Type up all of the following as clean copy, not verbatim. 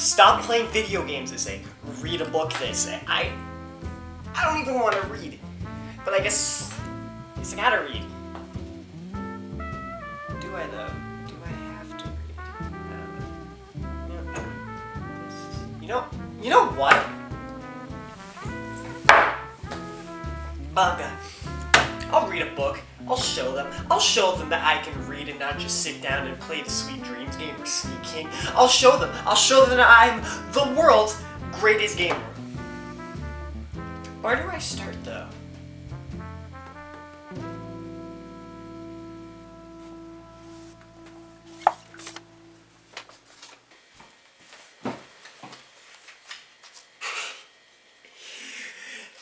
Stop playing video games, they say. Read a book, they say. I don't even want to read. But I guess I gotta read. Do I though? Do I have to read? You know what? Manga. I'll read a book. I'll show them that I can read and not just sit down and play the Sweet Dreams game or Sneak King. I'll show them that I'm the world's greatest gamer. Where do I start though?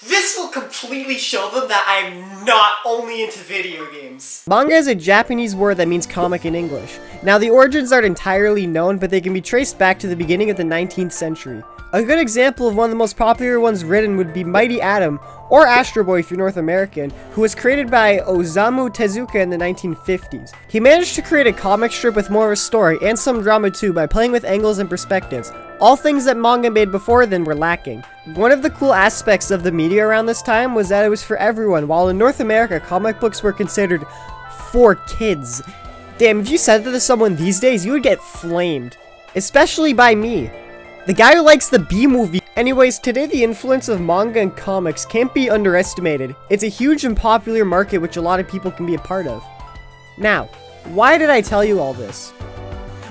This will completely show them that I'm not only into video games. Manga is a Japanese word that means comic in English. Now, the origins aren't entirely known, but they can be traced back to the beginning of the 19th century. A good example of one of the most popular ones written would be Mighty Atom, or Astro Boy if you're North American, who was created by Osamu Tezuka in the 1950s. He managed to create a comic strip with more of a story, and some drama too, by playing with angles and perspectives. All things that manga made before then were lacking. One of the cool aspects of the media around this time was that it was for everyone, while in North America, comic books were considered for kids. Damn, if you said that to someone these days, you would get flamed. Especially by me, the guy who likes the B-movie. Anyways, today the influence of manga and comics can't be underestimated. It's a huge and popular market which a lot of people can be a part of. Now, why did I tell you all this?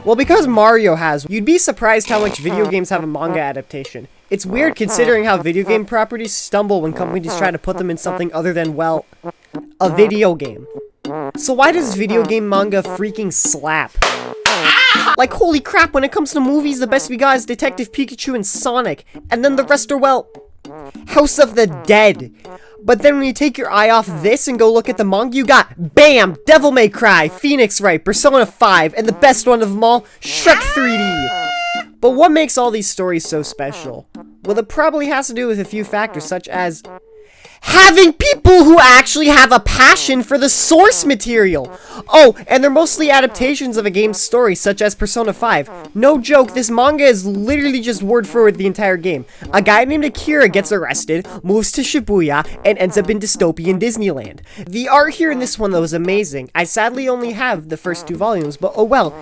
Well, because Mario has. You'd be surprised how much video games have a manga adaptation. It's weird considering how video game properties stumble when companies try to put them in something other than, well, a video game. So why does video game manga freaking slap? Like, holy crap, when it comes to movies, the best we got is Detective Pikachu and Sonic, and then the rest are, well, House of the Dead. But then when you take your eye off this and go look at the manga, you got, BAM! Devil May Cry, Phoenix Wright, Persona 5, and the best one of them all, Shrek 3D. But what makes all these stories so special? Well, it probably has to do with a few factors, such as having people who actually have a passion for the source material. Oh, and they're mostly adaptations of a game's story, such as Persona 5. No joke, this manga is literally just word for word the entire game. A guy named Akira gets arrested, moves to Shibuya, and ends up in dystopian Disneyland. The art here in this one, though, is amazing. I sadly only have the first 2 volumes, but oh well.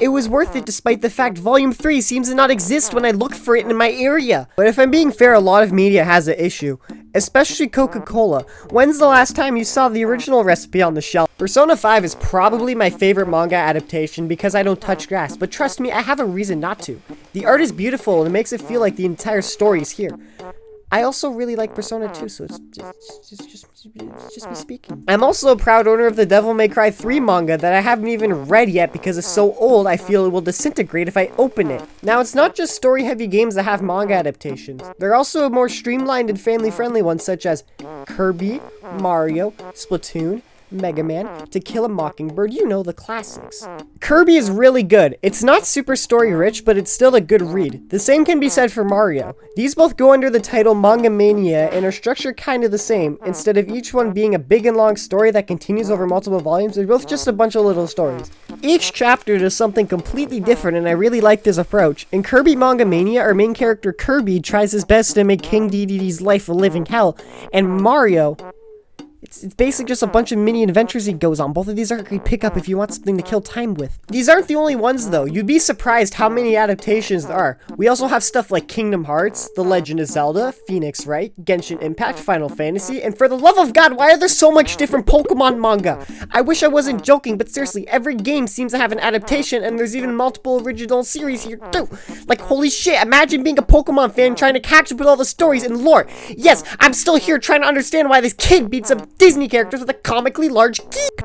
It was worth it despite the fact Volume 3 seems to not exist when I look for it in my area. But if I'm being fair, a lot of media has an issue. Especially Coca-Cola. When's the last time you saw the original recipe on the shelf? Persona 5 is probably my favorite manga adaptation because I don't touch grass, but trust me, I have a reason not to. The art is beautiful and it makes it feel like the entire story is here. I also really like Persona 2, so it's just me speaking. I'm also a proud owner of the Devil May Cry 3 manga that I haven't even read yet because it's so old I feel it will disintegrate if I open it. Now, it's not just story-heavy games that have manga adaptations. There are also more streamlined and family-friendly ones such as Kirby, Mario, Splatoon, Mega Man, To Kill a Mockingbird, you know, the classics. Kirby is really good. It's not super story rich, but it's still a good read. The same can be said for Mario. These both go under the title Manga Mania and are structured kind of the same. Instead of each one being a big and long story that continues over multiple volumes, they're both just a bunch of little stories. Each chapter does something completely different, and I really like this approach. In Kirby Manga Mania, our main character Kirby tries his best to make King Dedede's life a living hell, and Mario, it's basically just a bunch of mini adventures he goes on. Both of these are a great pickup if you want something to kill time with. These aren't the only ones though. You'd be surprised how many adaptations there are. We also have stuff like Kingdom Hearts, The Legend of Zelda, Phoenix Wright, Genshin Impact, Final Fantasy, and for the love of God, why are there so much different Pokemon manga? I wish I wasn't joking, but seriously, every game seems to have an adaptation and there's even multiple original series here too. Like, holy shit, imagine being a Pokemon fan trying to catch up with all the stories and lore. Yes, I'm still here trying to understand why this kid beats up Disney characters with a comically large geek.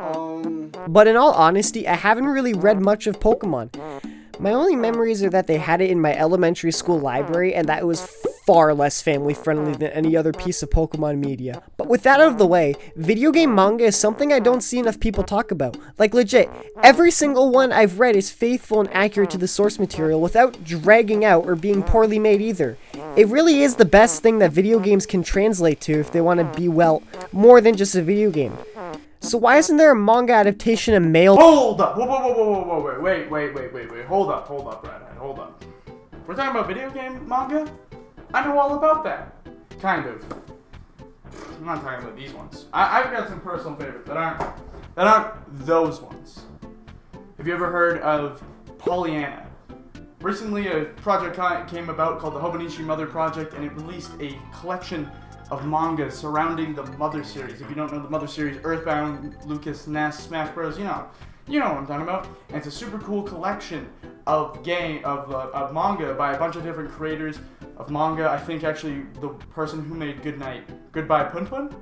But in all honesty, I haven't really read much of Pokemon. My only memories are that they had it in my elementary school library and that it was far less family friendly than any other piece of Pokemon media. But with that out of the way, video game manga is something I don't see enough people talk about. Like legit, every single one I've read is faithful and accurate to the source material without dragging out or being poorly made either. It really is the best thing that video games can translate to if they want to be, well, more than just a video game. So why isn't there a manga adaptation in Wait, hold up, RadHead, hold up. We're talking about video game manga? I know all about that. Kind of. I'm not talking about these ones. I've got some personal favorites that aren't those ones. Have you ever heard of Pollyanna? Recently, a project came about called the Hobonichi Mother Project, and it released a collection of manga surrounding the Mother series. If you don't know the Mother series, Earthbound, Lucas, Ness, Smash Bros, you know what I'm talking about. And it's a super cool collection of manga by a bunch of different creators of manga. I think actually the person who made Goodbye Pun Pun,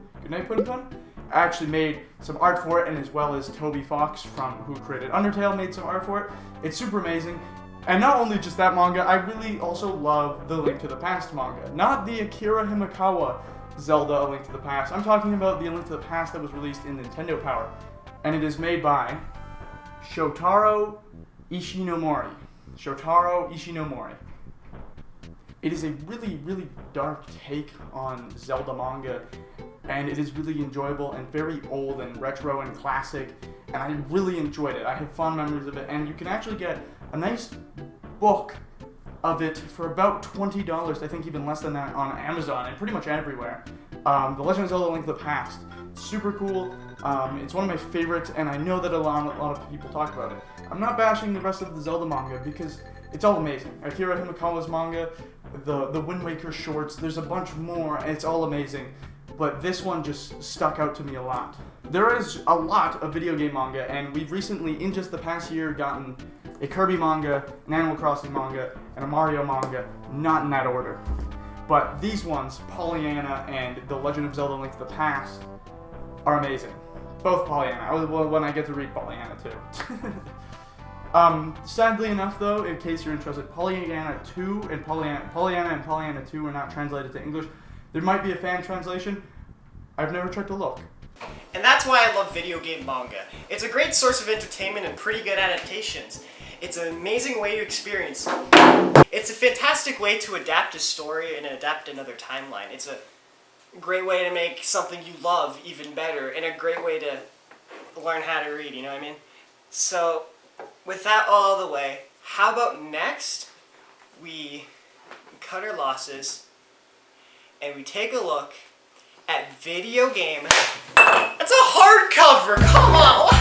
actually made some art for it, and as well as Toby Fox who created Undertale made some art for it. It's super amazing. And not only just that manga, I really also love the Link to the Past manga. Not the Akira Himekawa Zelda A Link to the Past. I'm talking about the A Link to the Past that was released in Nintendo Power. And it is made by Shotaro Ishinomori. It is a really, really dark take on Zelda manga, and it is really enjoyable and very old and retro and classic, and I really enjoyed it. I have fond memories of it, and you can actually get a nice book of it for about $20, I think even less than that, on Amazon and pretty much everywhere. The Legend of Zelda: Link to the Past. Super cool. It's one of my favorites, and I know that a lot of people talk about it. I'm not bashing the rest of the Zelda manga because it's all amazing. Akira Himekawa's manga, the Wind Waker shorts, there's a bunch more, and it's all amazing. But this one just stuck out to me a lot. There is a lot of video game manga, and we've recently, in just the past year, gotten a Kirby manga, an Animal Crossing manga, and a Mario manga, not in that order. But these ones, Pollyanna and The Legend of Zelda: Link to the Past, are amazing. Both Pollyanna. When I get to read Pollyanna too. Sadly enough, though, in case you're interested, Pollyanna 2 and Pollyanna 2 are not translated to English. There might be a fan translation. I've never checked a look. And that's why I love video game manga. It's a great source of entertainment and pretty good adaptations. It's an amazing way to experience. It's a fantastic way to adapt a story and adapt another timeline. It's a great way to make something you love even better, and a great way to learn how to read, you know what I mean? So, with that all out of the way, how about next we cut our losses and we take a look at video game. It's a hardcover, come on!